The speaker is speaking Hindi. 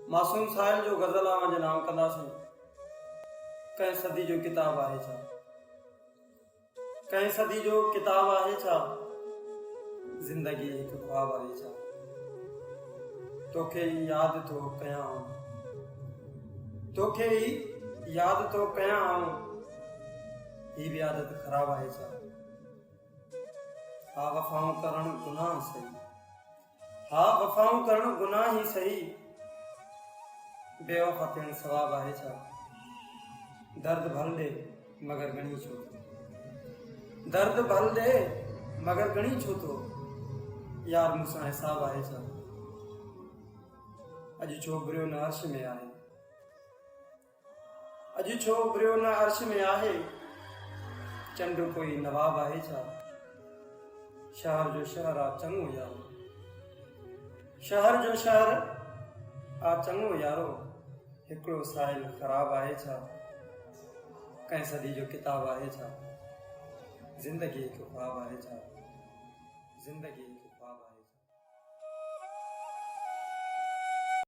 मासूम साहिल जो गज़ल आवां जे नाम कंदासीं। कंहिं सदी जो किताब आहे छा, कंहिं सदी जो किताब आहे छा, ज़िंदगी हिकु ख्वाब आहे छा। तोखे ई यादि थो कयां आऊं, तोखे ई यादि थो कयां आऊं, ही बि आदत ख़राब आहे छा। हा वफ़ाऊं करणु गुनाह सही, हा वफ़ाऊं करणु गुनाह ही सही, बेवफ़ा थियणु सवाब आहे छा। दर्द भल दे मगर गणी छो थो, दर्द भल दे मगर गणी छो थो, यार मूंसां हिसाब आहे छा। अॼु छो बुरियो न अर्श में आहे, अॼु छो बुरियो न अर्श में आहे, चंड कोई नवाब आहे छा। शहर जो शहर आ चङो यारो, शहर जो शहर आ चङो यारो, हिकिड़ो साहिल ख़राब आहे छा। कंहिं सदी जो किताब आहे छा, ज़िंदगी हिकु ख्वाब आहे छा, ज़िंदगी हिकु ख्वाब आहे छा।